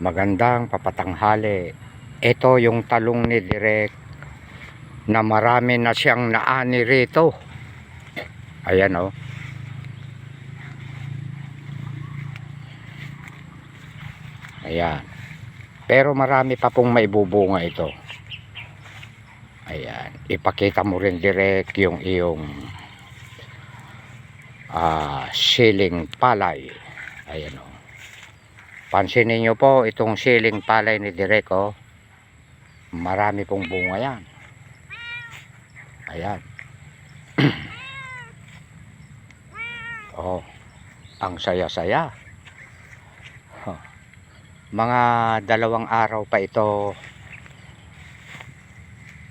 Magandang papatanghali. Ito yung talong ni Direk na marami na siyang naani rito. Ayan o. Ayan. Pero marami pa pong maibubunga ito. Ayan. Ipakita mo rin Direk yung iyong siling palay. Ayan o. Pansinin nyo po itong siling palay ni Direk o. Marami pong bunga yan. Ayan. Oh, ang saya-saya. Mga 2 araw pa ito,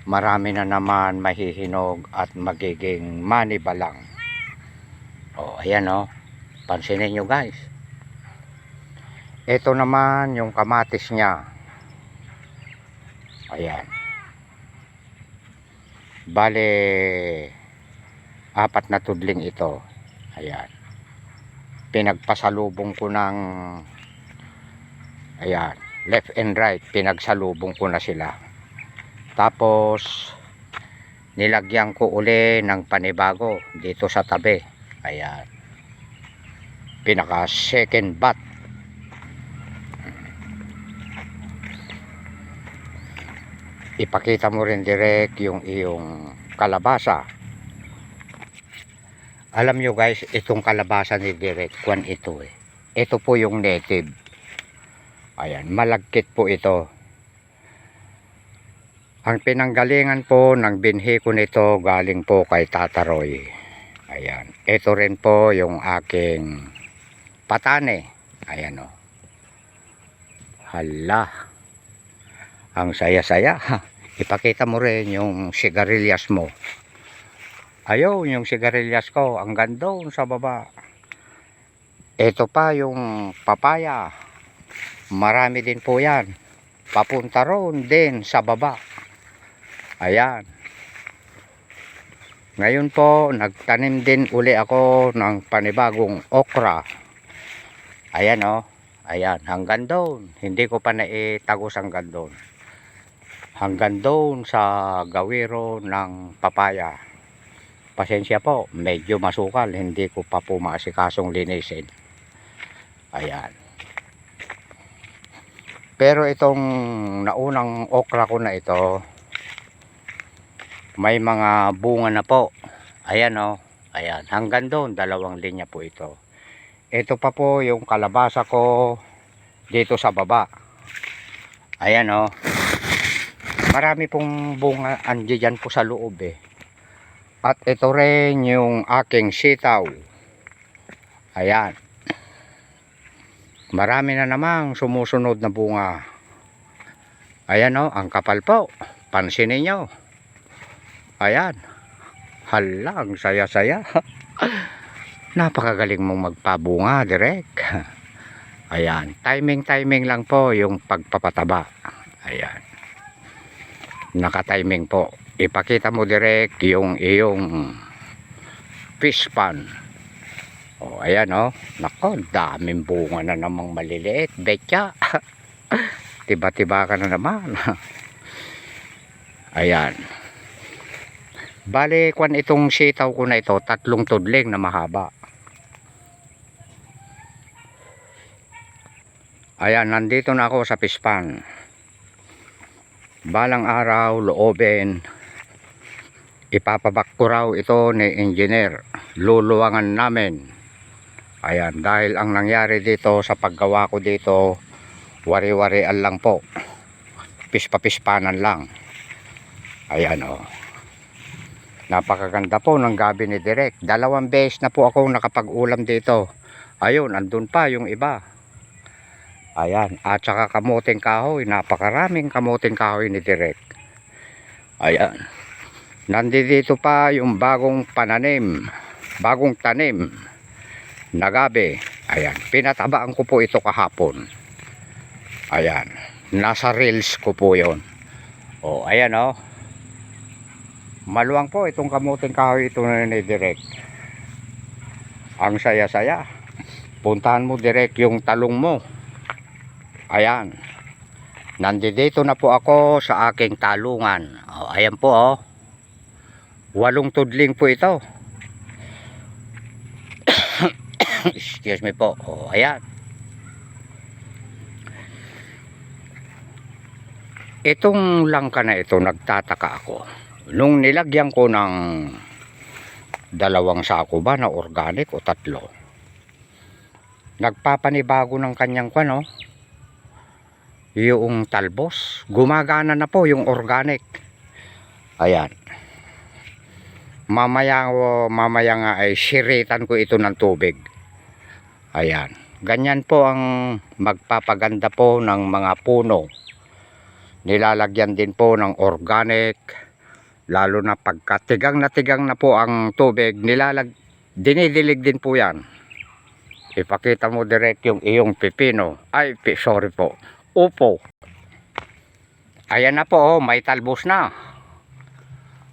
marami na naman mahihinog at magiging manibalang. Oh, ayan oh. Pansinin nyo guys. Ito naman yung kamatis niya. Ayan. Bale 4 na tudling ito. Ayan. Pinagpasalubong ko ng ayan, left and right, pinagsalubong ko na sila. Tapos nilagyan ko uli ng panibago dito sa tabi. Ayan. Pinaka second bat. Ipakita mo rin Direk yung iyong kalabasa. Alam nyo guys, itong kalabasa ni Direk, kwan ito eh. Ito po yung native. Ayan, malagkit po ito. Ang pinanggalingan po ng binhi ko nito galing po kay Tata Roy. Ayan, ito rin po yung aking patane. Ayan o. Hala. Ang saya-saya. Ipakita mo rin yung sigarilyas mo. Ayun, yung sigarilyas ko, ang gandong sa baba. Ito pa yung papaya. Marami din po yan. Papunta roon din sa baba. Ayan. Ngayon po, nagtanim din uli ako ng panibagong okra. Ayan o. Ayan, hanggang doon. Hindi ko pa naitagos hanggang doon. Hanggang doon sa gawiro ng papaya. Pasensya po, medyo masukal. Hindi ko pa po maasikasong linisin. Ayan. Pero itong naunang okra ko na ito, may mga bunga na po. Ayan o. Ayan. Hanggang doon, 2 linya po ito. Ito pa po yung kalabasa ko dito sa baba. Ayan o. Marami pong bunga andyan po sa loob eh. At ito rin yung aking sitaw. Ayan. Marami na namang sumusunod na bunga. Ayan o, ang kapal po. Pansinin nyo. Ayan. Hala, ang saya-saya. Napakagaling mong magpabunga, Direk. Ayan. Timing lang po yung pagpapataba. Ayan. Naka-timing po. Ipakita mo Direk yung iyong fish pan. O, ayan o. Nako, daming bunga na namang maliliit. Betya. Tiba-tiba ka na naman. Ayan. Bale, kwan itong sitaw ko na ito, 3 tudling na mahaba. Ayan, nandito na ako sa fish pan. Balang araw, loobin, ipapabak ko raw ito ni engineer. Luluwangan namin. Ayan, dahil ang nangyari dito sa paggawa ko dito, wari-warian lang po. Pispa-pispanan lang. Ayan o. Napakaganda po ng gabi ni Direk. 2 beses na po ako nakapag-ulam dito. Ayun, andun pa yung iba. Ayan, at saka kamuting kahoy. Napakaraming kamuting kahoy ni Direk. Ayan. Nandito pa yung bagong pananim. Bagong tanim na gabi. Ayan, pinatabaan ko po ito kahapon. Ayan, nasa reels ko po yon. O, ayan o. Maluwang po itong kamuting kahoy ito na ni Direk. Ang saya-saya. Puntahan mo Direk yung talong mo. Ayan. Nandito na po ako sa aking talungan. O, ayan po oh. 8 tudling po ito. Excuse me po. O, ayan. Itong langka na ito, nagtataka ako. Nung nilagyan ko ng 2 sako ba na organic o 3, nagpapanibago ng kanyang kwano. Yung talbos, gumagana na po yung organic. Ayan. Mamaya nga ay siritan ko ito ng tubig. Ayan. Ganyan po ang magpapaganda po ng mga puno. Nilalagyan din po ng organic. Lalo na pagka tigang na po ang tubig, dinidilig din po yan. Ipakita mo direct yung iyong pipino. Ay, sorry po. Upo. Ayan na po, oh, may talbos na.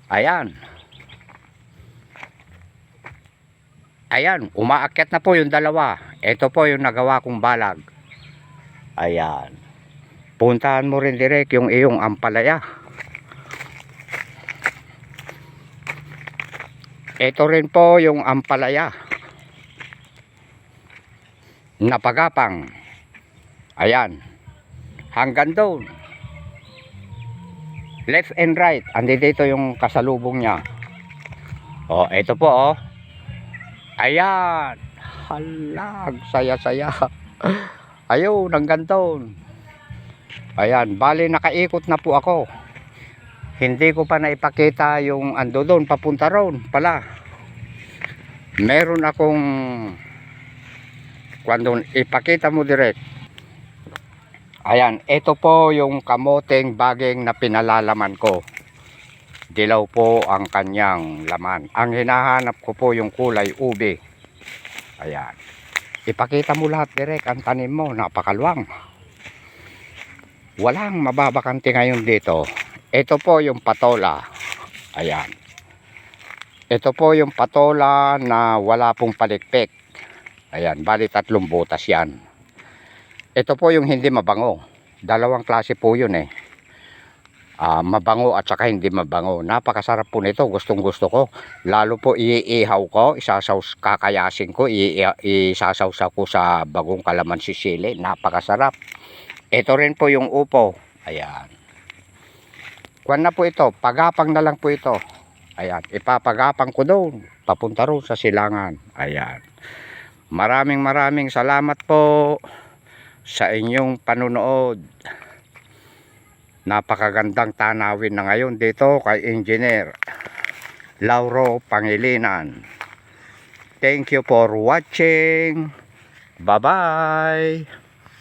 Ayan. Ayan, umaakyat na po yung 2. Ito po yung nagawa kong balag. Ayan. Puntahan mo rin direct yung iyong ampalaya. Ito rin po yung ampalaya. Napagapang. Ayan. Hanggang doon. Left and right. Andito yung kasalubong niya. O, ito po oh. Ayan. Halag. Saya-saya. Ayun, hanggang doon. Ayan. Bali, nakaikot na po ako. Hindi ko pa naipakita yung ando doon. Papunta roon pala. Meron akong kung ipakita mo direct. Ayan, ito po yung kamoteng baging na pinalalaman ko. Dilaw po ang kanyang laman. Ang hinahanap ko po yung kulay ube. Ayan. Ipakita mo lahat direct ang tanim mo. Napakaluwang. Walang mababakante ngayon dito. Ito po yung patola. Ayan. Ito po yung patola na wala pong palikpik. Ayan, bali 3 butas yan. Ito po yung hindi mabango. 2 klase po yun eh. Mabango at saka hindi mabango. Napakasarap po nito. Gustong gusto ko. Lalo po iihaw ko. Kakayasin ko. Isasawsaw ko sa bagong kalamansi sili. Napakasarap. Ito rin po yung upo. Ayan. Kuwan na po ito. Pagapang na lang po ito. Ayan. Ipapagapang ko doon. Papunta rin sa silangan. Ayan. Maraming salamat po sa inyong panunood. Napakagandang tanawin na ngayon dito kay Engineer Lauro Pangilinan. Thank you for watching. Bye-bye.